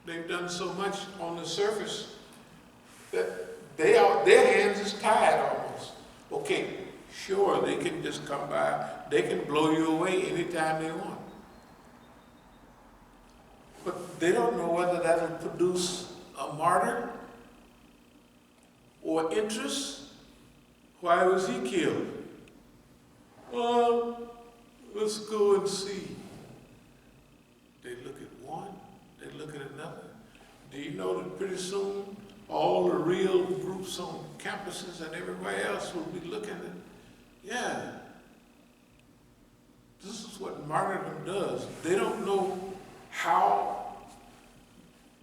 They've done so much on the surface that their hands is tied almost. Okay, sure, they can just come by. They can blow you away anytime they want. But they don't know whether that'll produce a martyr or interest. Why was he killed? Well, let's go and see. They look at one, they look at another. Do you know that pretty soon all the real groups on campuses and everywhere else will be looking at, yeah, this is what martyrdom does. They don't know how,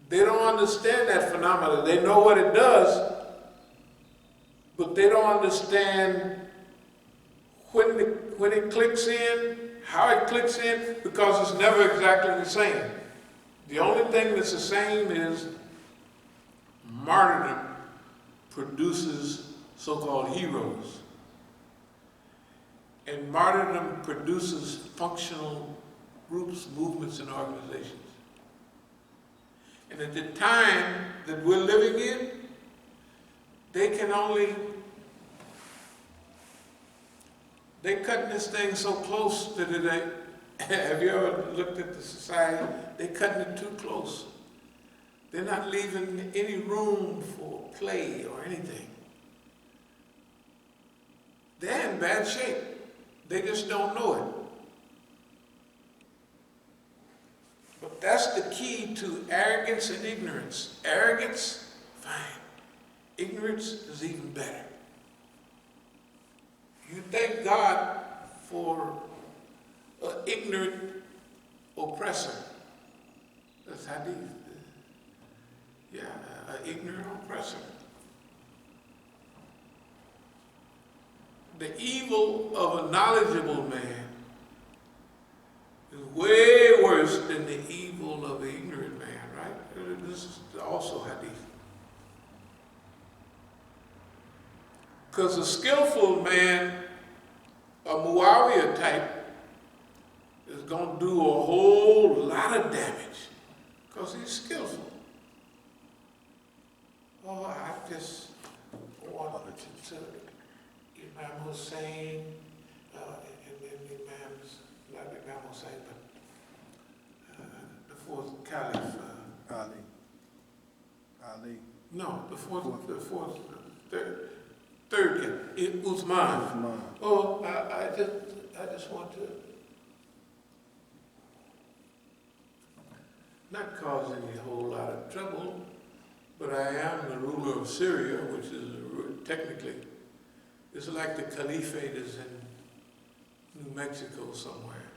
they don't understand that phenomenon. They know what it does, but they don't understand when it clicks in, how it clicks in, because it's never exactly the same. The only thing that's the same is martyrdom produces so-called heroes. And martyrdom produces functional groups, movements, and organizations. And at the time that we're living in, they're cutting this thing so close that it ain't. Have you ever looked at the society? They're cutting it too close. They're not leaving any room for play or anything. They're in bad shape. They just don't know it. But that's the key to arrogance and ignorance. Arrogance, fine. Ignorance is even better. You thank God for an ignorant oppressor. That's hadith. Yeah, an ignorant oppressor. The evil of a knowledgeable man is way worse than the evil of an ignorant man, right? This is also hadith. Because a skillful man, a Muawiyah type, is going to do a whole lot of damage because he's skillful. Oh, I just wanted to Imam Hussein, and Imam's, not Imam Hussein, but the fourth caliph. Ali. No, the fourth, third Uthman. Oh, I just want to not cause any whole lot of trouble, but I am the ruler of Syria, which is technically, it's like the caliphate is in New Mexico somewhere.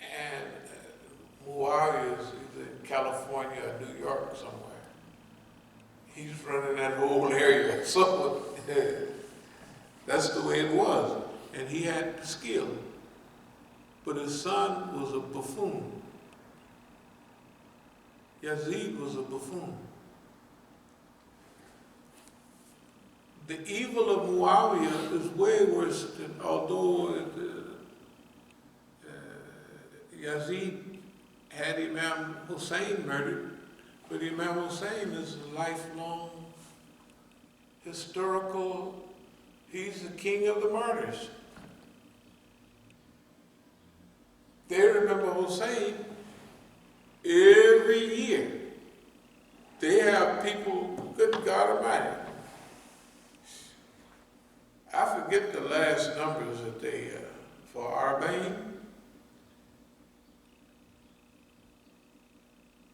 And Muawiyah is either in California or New York somewhere. He's running that whole area. So that's the way it was. And he had the skill. But his son was a buffoon. Yazid was a buffoon. The evil of Muawiyah is way worse than, although Yazid had Imam Hussein murdered, but Imam Hussein is a lifelong historical, he's the king of the martyrs. They remember Hussein every year. They have people, good God Almighty. I forget the last numbers that they, for Arbain.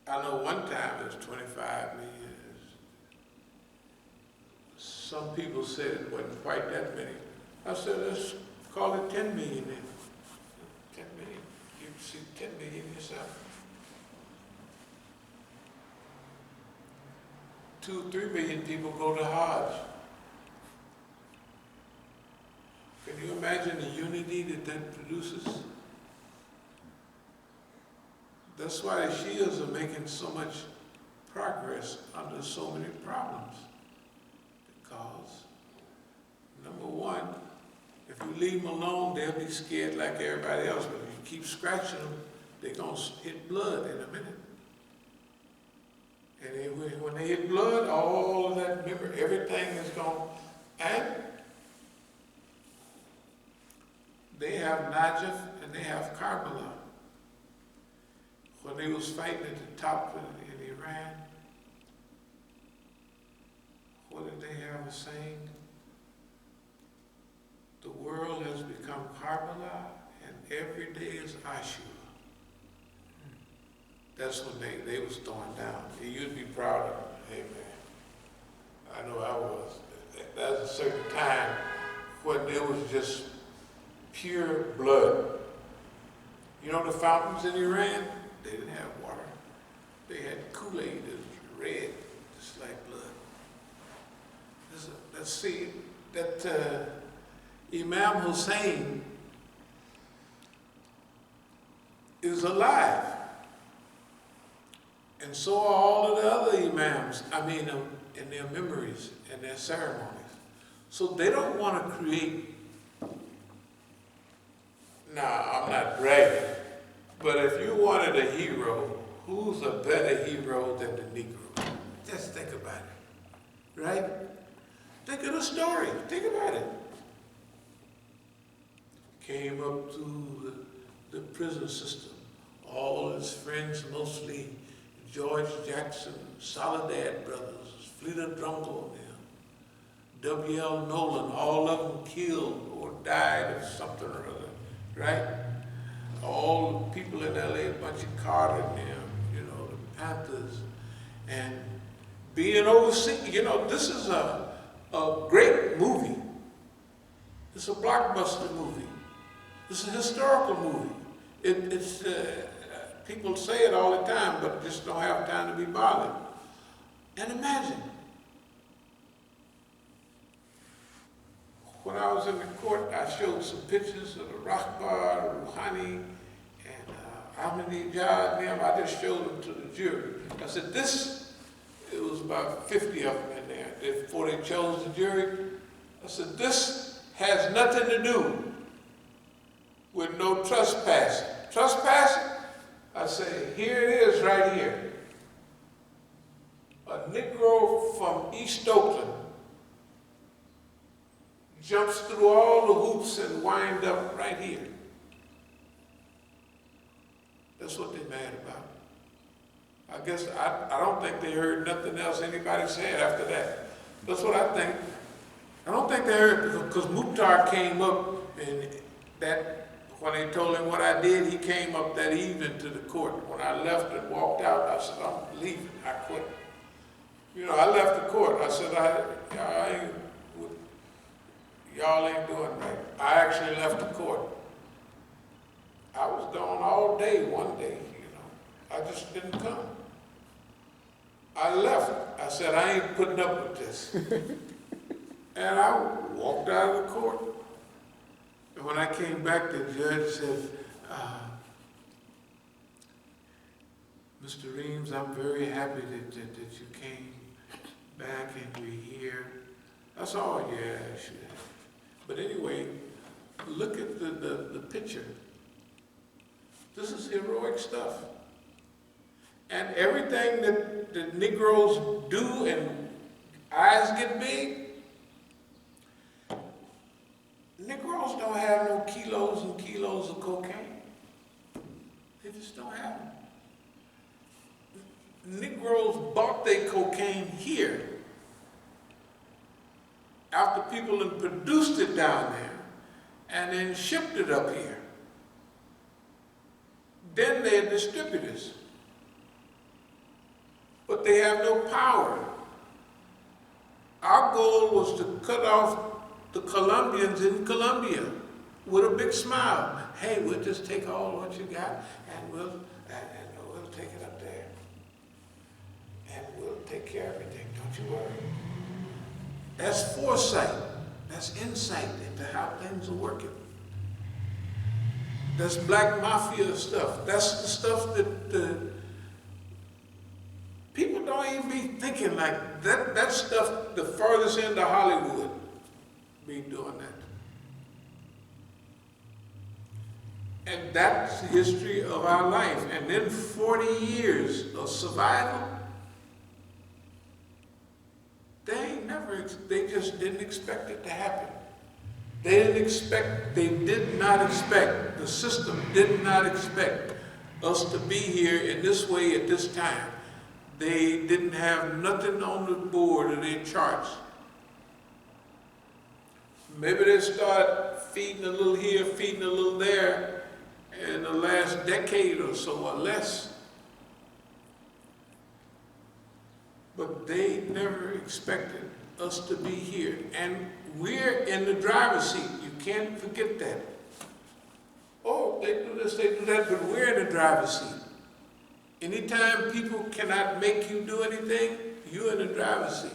I know one time it was 25 million. Some people said it wasn't quite that many. I said, let's call it 10 million then. 10 million. You see 10 million yourself. 2 or 3 million people go to Hajj. Can you imagine the unity that produces? That's why the Shias are making so much progress under so many problems. Because, number one, if you leave them alone, they'll be scared like everybody else. But if you keep scratching them, they're going to hit blood in a minute. And when they hit blood, all of that, remember, everything is gone. And they have Najaf and they have Karbala. When they was fighting at the top in Iran, what did they have a saying? The world has become Karbala and every day is Ashura. That's when they was throwing down. You'd be proud of them. Hey man, I know I was. There was a certain time when there was just pure blood. You know the fountains in Iran? They didn't have water. They had Kool-Aid that was red, just like blood. Let's see, that Imam Hussein is alive. And so are all of the other imams, in their memories and their ceremonies. So they don't want to create, now I'm not bragging, but if you wanted a hero, who's a better hero than the Negro? Just think about it, right? Think of the story, think about it. Came up through the prison system, all his friends, mostly George Jackson, Soledad Brothers, Fleeta Drungle, W.L. Nolan, all of them killed or died of something or other, right? All the people in L.A., a bunch of Carter and them, the Panthers, and being overseas, this is a great movie. It's a blockbuster movie. It's a historical movie. It's people say it all the time, but just don't have time to be bothered. And imagine, when I was in the court, I showed some pictures of the Rahbar, Rouhani, and Ahmadinejad, and them. I just showed them to the jury. I said, it was about 50 of them in there. Before they chose the jury, I said, this has nothing to do with no trespassing. Trespassing? I say, here it is right here. A Negro from East Oakland jumps through all the hoops and wind up right here. That's what they're mad about. I guess, I don't think they heard nothing else anybody said after that. That's what I think. I don't think they heard, because Mukhtar came up and when they told him what I did, he came up that evening to the court. When I left and walked out, I said, I'm leaving, I quit. I left the court. I said, y'all ain't doing right. I actually left the court. I was gone all day one day, I just didn't come. I left. I said, I ain't putting up with this. And I walked out of the court. And when I came back, the judge said, Mr. Reams, I'm very happy that you came back and you're here. I said, oh yeah, sure. But anyway, look at the picture. This is heroic stuff. And everything that the Negroes do and eyes get big, Negroes don't have no kilos and kilos of cocaine. They just don't have them. Negroes bought their cocaine here after people had produced it down there and then shipped it up here. Then they're distributors. But they have no power. Our goal was to cut off the Colombians in Colombia with a big smile. Hey, we'll just take all what you got and we'll take it up there. And we'll take care of everything, don't you worry. That's foresight. That's insight into how things are working. That's black mafia stuff. That's the stuff that people don't even be thinking like that. That stuff, the furthest into Hollywood, be doing And that's the history of our life. And then 40 years of survival, they just didn't expect it to happen. They did not expect, the system did not expect us to be here in this way at this time. They didn't have nothing on the board of their charts. Maybe they start feeding a little here, feeding a little there in the last decade or so or less. But they never expected us to be here. And we're in the driver's seat. You can't forget that. Oh, they do this, they do that, but we're in the driver's seat. Anytime people cannot make you do anything, you're in the driver's seat.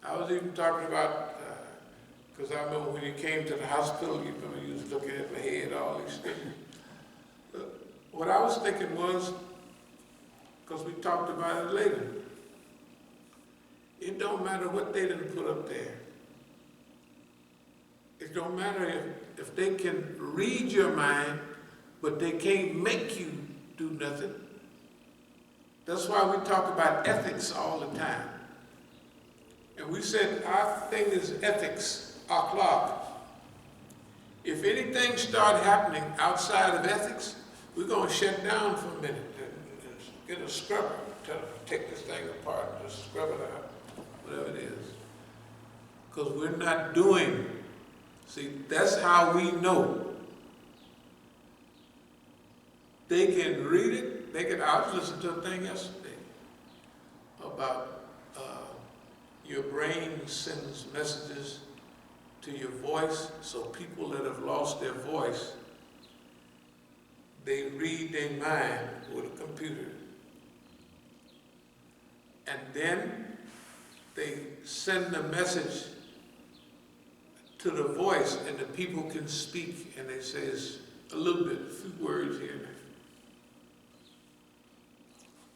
I was even talking about, because I remember when you came to the hospital, you remember you was looking at my head, all these things. What I was thinking was, because we talked about it later, it don't matter what they done put up there. It don't matter if they can read your mind, but they can't make you do nothing. That's why we talk about ethics all the time. And we said our thing is ethics, akhlaq. If anything start happening outside of ethics, we're going to shut down for a minute and get a scrubber, tell them to take this thing apart and just scrub it out, whatever it is. Because we're not doing, see, that's how we know. They can read it. I was listening to a thing yesterday about your brain sends messages to your voice, so people that have lost their voice, they read their mind with a computer. And then they send the message to the voice, and the people can speak, and they say it's a little bit, a few words here and there.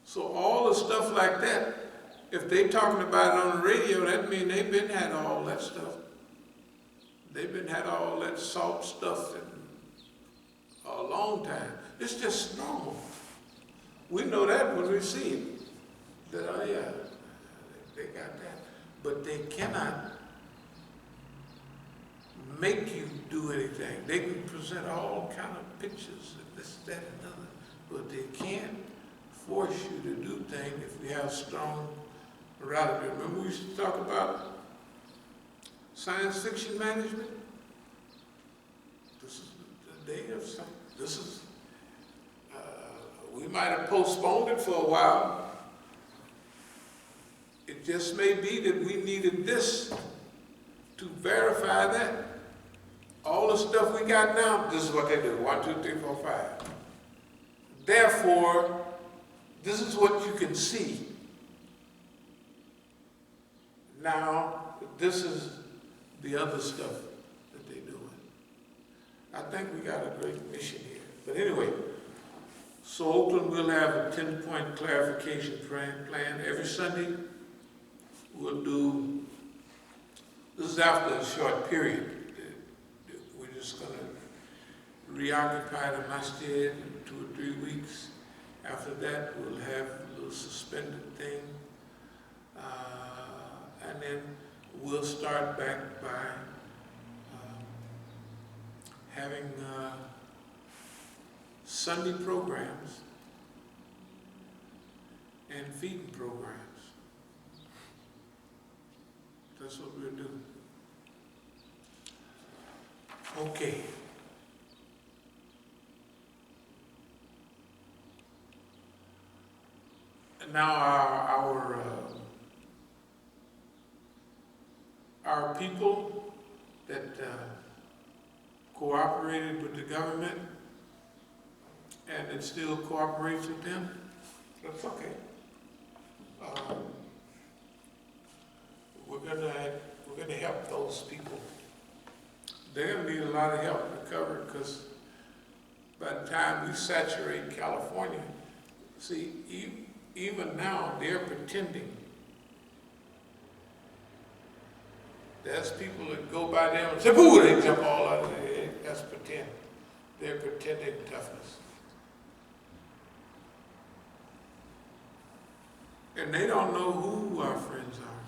So all the stuff like that, if they talking about it on the radio, that means they've been had all that stuff. They've been had all that salt stuff in a long time. It's just normal. We know that when we see it. That, oh yeah, they got that. But they cannot make you do anything. They can present all kind of pictures and this, that, and other, but they can't force you to do things if we have strong morality. Remember we used to talk about science fiction management? This is the day of science. This is, we might have postponed it for a while. It just may be that we needed this to verify that. All the stuff we got now, this is what they do, 1, 2, 3, 4, 5. Therefore, this is what you can see. Now, this is the other stuff that they're doing. I think we got a great mission here. But anyway, so Oakland will have a 10-point clarification plan every Sunday. We'll do, this is after a short period. We're just going to reoccupy the Masjid in 2 or 3 weeks. After that, we'll have a little suspended thing. And then we'll start back by having Sunday programs and feeding programs. That's what we'll do. Okay. And now our people that cooperated with the government and it still cooperates with them, that's okay. We're gonna help those people. They're gonna need a lot of help recovery because by the time we saturate California, see, even now they're pretending. There's people that go by them and say, "Boo!" They jump all out of there. That's pretend. They're pretending toughness. And they don't know who our friends are.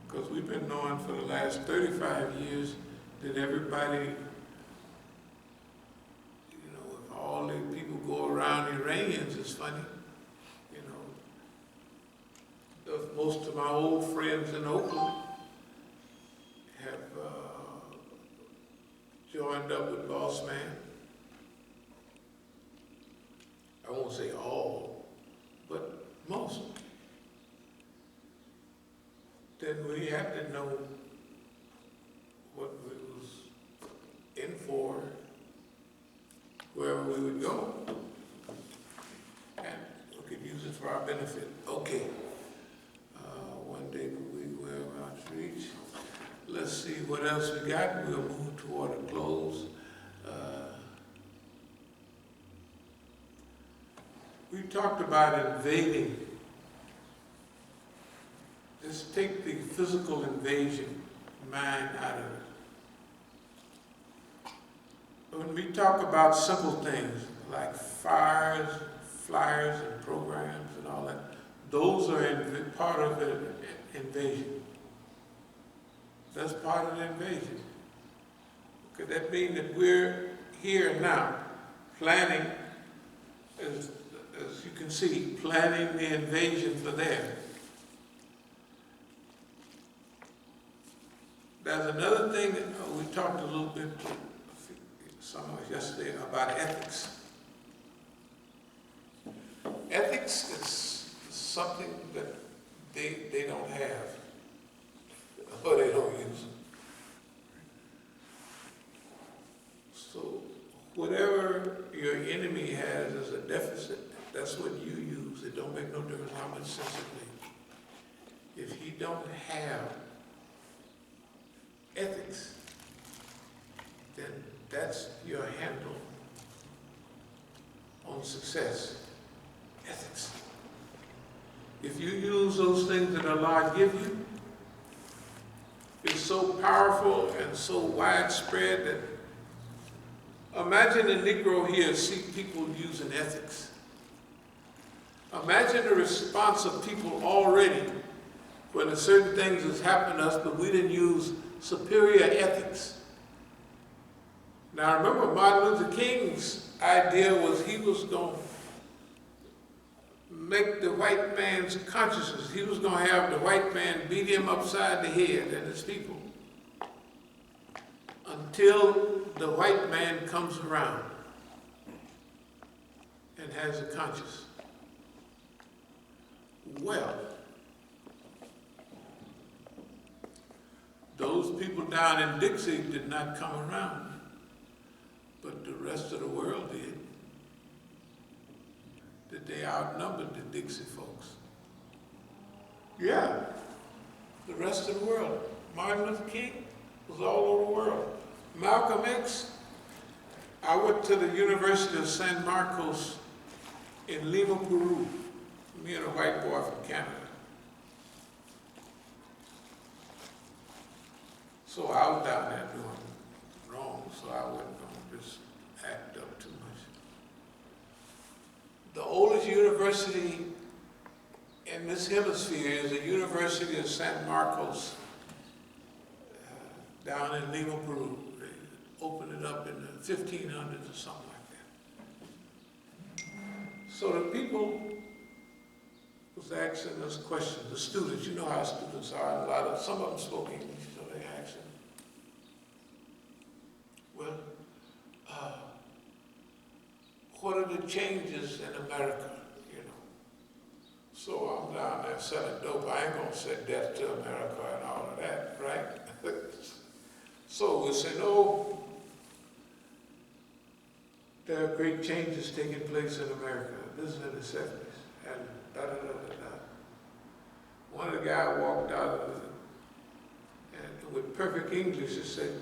Because we've been knowing for the last 35 years that everybody, if all the people go around Iranians, it's funny. Most of my old friends in Oakland have joined up with Boss Man. I won't say all, but most. Then we had to know what we was in for, wherever we would go, and we could use it for our benefit. Okay. One day we will outreach. Let's see what else we got. We'll move toward a close. We talked about invading. Just take the physical invasion mind out of it. When we talk about simple things like fires, flyers, and programs and all that, those are part of the invasion. That's part of the invasion. Could that mean that we're here now planning, as you can see, planning the invasion for them? There's another thing that we talked a little bit, some of us yesterday, about ethics. Ethics is something that they don't have, or they don't use. So whatever your enemy has as a deficit, that's what you use. It don't make no difference how much sense it makes. If he don't have ethics, then that's your handle on success. Ethics. If you use those things that Allah give you, it's so powerful and so widespread that imagine a Negro here see people using ethics. Imagine the response of people already when a certain things has happened to us, but we didn't use superior ethics. Now remember, Martin Luther King's idea was he was going to make the white man's consciousness. He was going to have the white man beat him upside the head and his people until the white man comes around and has a conscience. Well, those people down in Dixie did not come around, but the rest of the world did. That they outnumbered the Dixie folks. Yeah, the rest of the world. Martin Luther King was all over the world. Malcolm X, I went to the University of San Marcos in Lima, Peru, me and a white boy from Canada. So I was down there doing wrong, so I wasn't going to just act up too much. The oldest university in this hemisphere is the University of San Marcos down in Lima, Peru. They opened it up in the 1500s or something like that. So the people was asking us questions, the students, you know how students are, some of them spoke English, so they asked them, well, what are the changes in America, So I'm down there selling dope. I ain't gonna say death to America and all of that, right? So we say, no, there are great changes taking place in America. This is in the 70s, and da-da-da-da-da. One of the guys walked out of it, and with perfect English, he said,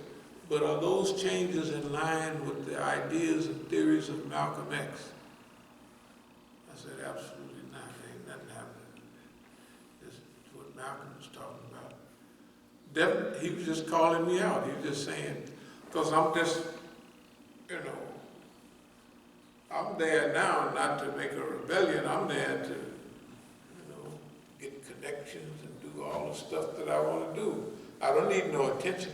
but are those changes in line with the ideas and theories of Malcolm X? I said, absolutely not. There ain't nothing happening. This is what Malcolm was talking about. He was just calling me out. He was just saying, because I'm just, you know, I'm there now not to make a rebellion. I'm there to, you know, get connections and do all the stuff that I want to do. I don't need no attention.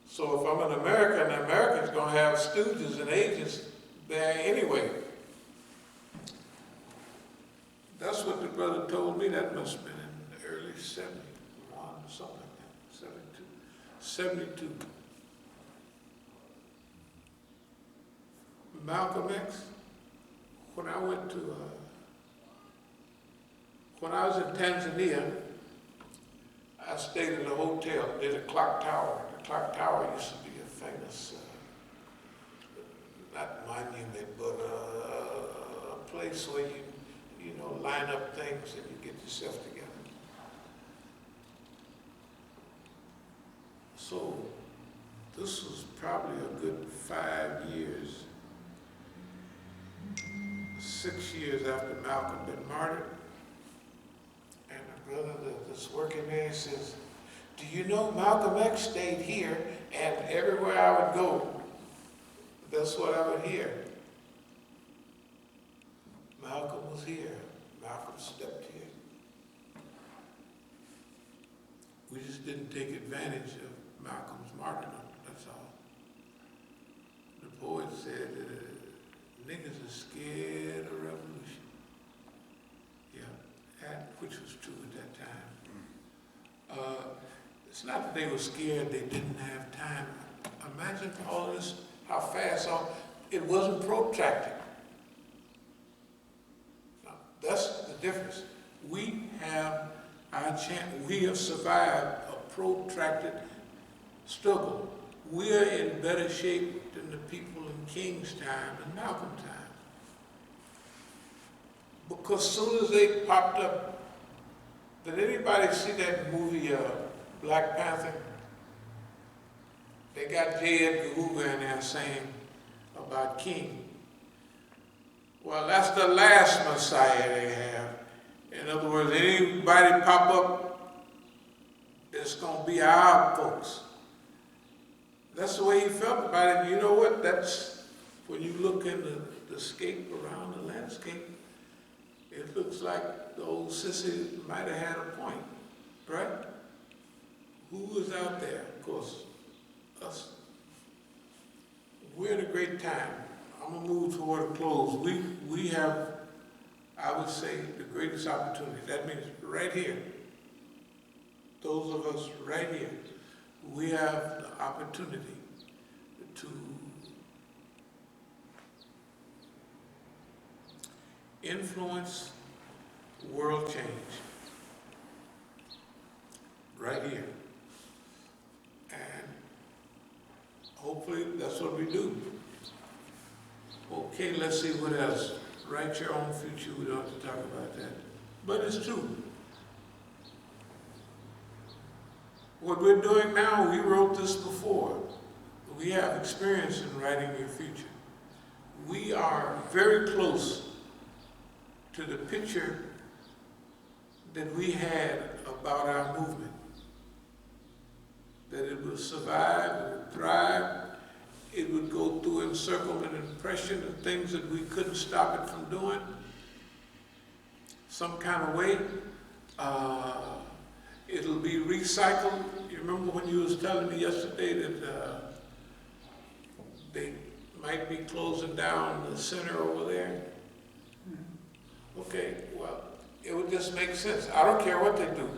So if I'm an American, the American's going to have stooges and agents there anyway. That's what the brother told me. That must have been in the early 71 or something like that, 72. Malcolm X, when I went to, when I was in Tanzania, I stayed in a hotel near the clock tower. The clock tower used to be a famous, not monument, but a place where you know, line up things and you get yourself together. So this was probably a good 5 years, 6 years after Malcolm been martyred. And the brother that's working there says, do you know Malcolm X stayed here, and everywhere I would go, that's what I would hear. Malcolm was here. Malcolm stepped here. We just didn't take advantage of Malcolm's martyrdom, that's all. The poet said, niggas are scared of revolution. Yeah, which was true at that time. It's not that they were scared, they didn't have time. Imagine all this, how fast, it wasn't protracted. Now, that's the difference. We have we have survived a protracted struggle. We are in better shape than the people in King's time and Malcolm's time. Because as soon as they popped up, did anybody see that movie, Black Panther? They got J. Edgar Hoover in there saying about King. Well, that's the last Messiah they have. In other words, anybody pop up, it's going to be our folks. That's the way he felt about it. You know what? That's when you look in the scape around the landscape, it looks like the old sissy might have had a point, right? Who was out there? Of course, us. We're in a great time. I'm gonna move toward a close. We have, I would say, the greatest opportunity. That means right here. Those of us right here, we have the opportunity to influence world change right here. And hopefully that's what we do. Okay, let's see what else. Write your own future. We don't have to talk about that. But it's true. What we're doing now, we wrote this before. We have experience in writing your future. We are very close to the picture that we had about our movement. That it would survive, it would thrive, it would go through encirclement and oppression and things that we couldn't stop it from doing some kind of way. It'll be recycled. You remember when you was telling me yesterday that they might be closing down the center over there? Okay, well, it would just make sense. I don't care what they do.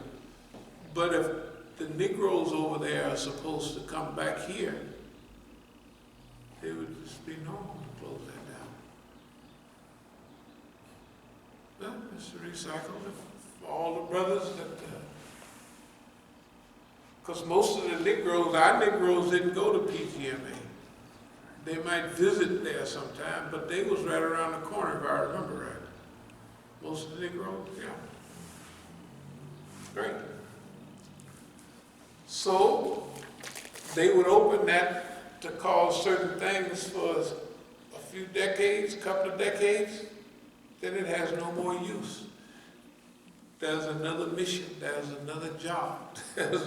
But if the Negroes over there are supposed to come back here, it would just be normal to close that down. Well, it's recycled for all the brothers that, because most of the Negroes, our Negroes didn't go to PGMA. They might visit there sometime, but they was right around the corner if I remember right. Most of the Negroes, yeah. Great. So they would open that to cause certain things for a few decades, couple of decades, then it has no more use. There's another mission, there's another job, there's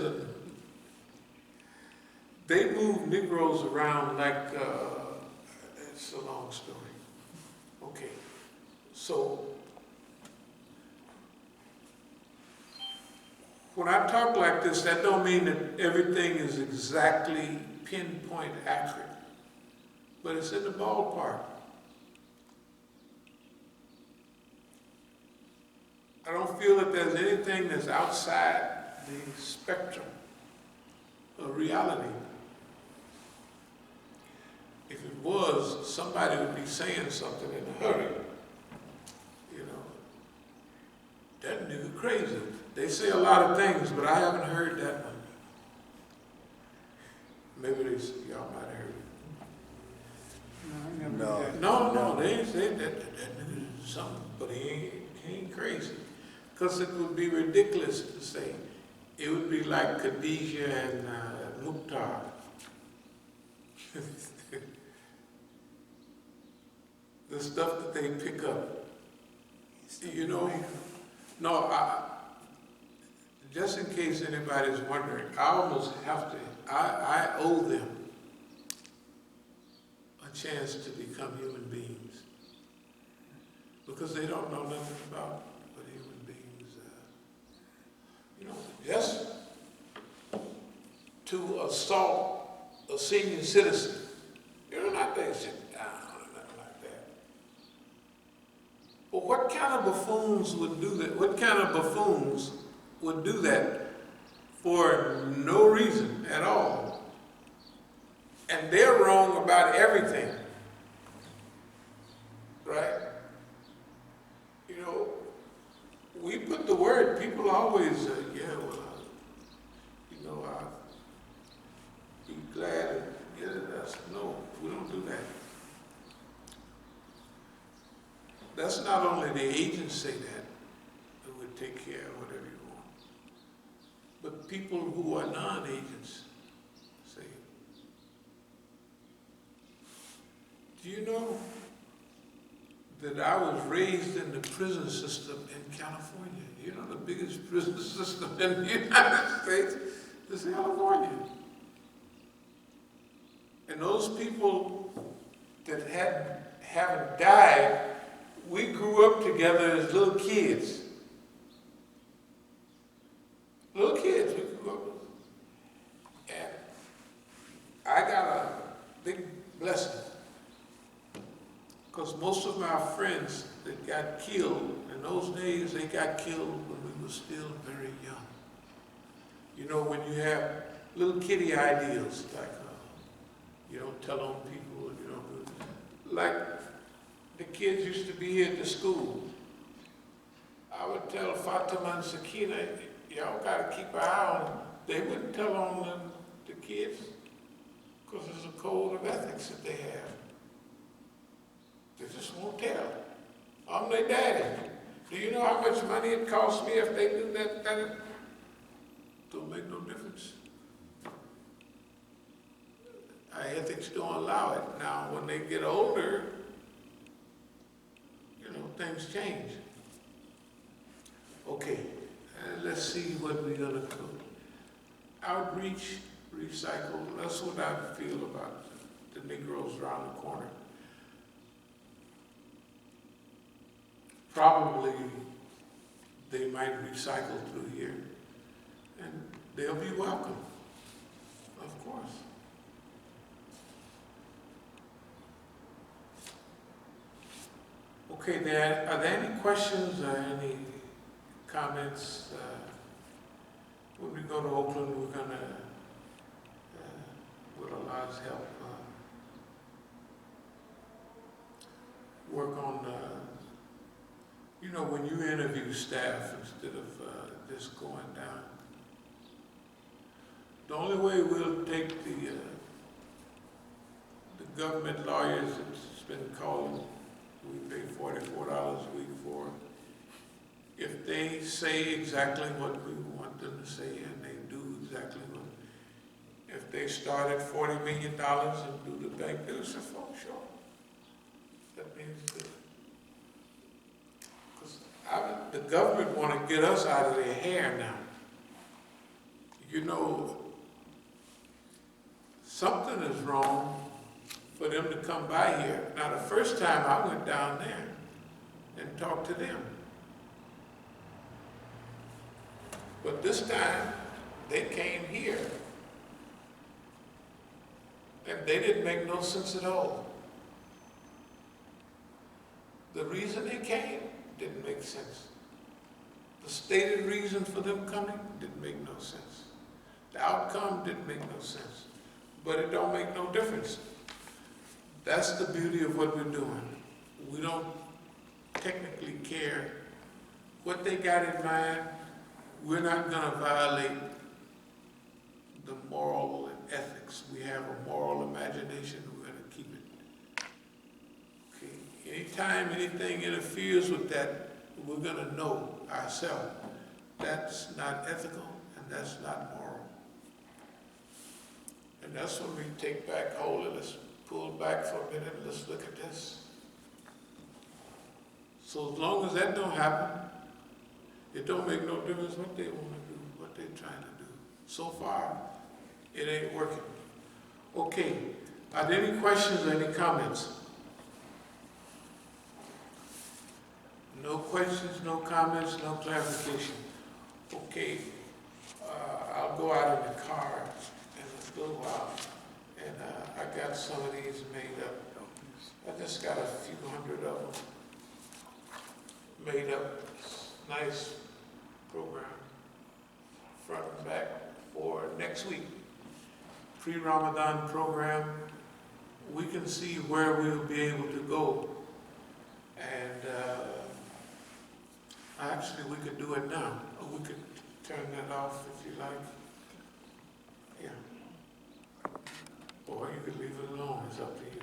they move Negroes around like, it's a long story. Okay, so when I talk like this, that don't mean that everything is exactly pinpoint accurate, but it's in the ballpark. I don't feel that there's anything that's outside the spectrum of reality. If it was, somebody would be saying something in a hurry. You know, that nigga crazy. They say a lot of things, but I haven't heard that one. Maybe y'all might have heard it. No, I never heard that. No, they ain't said that nigga is something, but he ain't crazy. Because it would be ridiculous to say. It would be like Khadijah and Mukhtar. The stuff that they pick up. You know, no, just in case anybody's wondering, I almost have to, I owe them a chance to become human beings. Because they don't know nothing about what human beings, you know, just to assault a senior citizen, you're not there sitting down or nothing like that. But what kind of buffoons would do that? What kind of buffoons would do that for no reason at all? And they're wrong about everything, right? You know, we put the word, people always, yeah, well, you know, I'd be glad to get it. No, we don't do that. That's not only the agents say that would take care of whatever you want, but people who are non-agents say it. Do you know that I was raised in the prison system in California? You know, the biggest prison system in the United States is California. And those people that haven't died, we grew up together as little kids. Little kids, we grew up with. And I got a big blessing. Because most of my friends that got killed, in those days, they got killed when we were still very young. You know, when you have little kiddie ideals, like you don't tell on people, you don't do, like the kids used to be here at the school. I would tell Fatima and Sakina, y'all gotta keep an eye on them. They wouldn't tell on the kids because there's a code of ethics that they have. They just won't tell. I'm their daddy. Do you know how much money it costs me if they do that? Don't make no difference. Our ethics don't allow it. Now, when they get older, you know, things change. Okay, let's see what we're gonna do. Outreach, recycle, that's what I feel about the Negroes around the corner. Probably they might recycle through here, and they'll be welcome, of course. Okay, are there any questions or any comments? When we go to Oakland, we're gonna, with Allah's help, work on, you know, when you interview staff instead of just going down. The only way we'll take the government lawyers that's been called, we pay $44 a week for, if they say exactly what we want them to say and they do exactly what, if they start at $40 million and do the bank, it's a phone show. That means that, because the government want to get us out of their hair now. You know, something is wrong for them to come by here. Now, the first time I went down there and talked to them. But this time, they came here. And they didn't make no sense at all. The reason they came didn't make sense. The stated reason for them coming didn't make no sense. The outcome didn't make no sense. But it don't make no difference. That's the beauty of what we're doing. We don't technically care what they got in mind. We're not going to violate the moral and ethics. We have a moral imagination. We're going to keep it. Okay. Anytime anything interferes with that, we're going to know ourselves that's not ethical and that's not moral. And that's when we take back hold of this. Pull back for a minute and let's look at this. So as long as that don't happen, it don't make no difference what they want to do, what they're trying to do. So far, it ain't working. Okay, are there any questions or any comments? No questions, no comments, no clarification. Okay, I'll go out in the car in a little while. And I got some of these made up. I just got a few hundred of them made up. Nice program, front and back, for next week. Pre-Ramadan program. We can see where we'll be able to go. And actually, we could do it now. Or we could turn that off if you like. Yeah. Or you could leave it alone, it's up to you.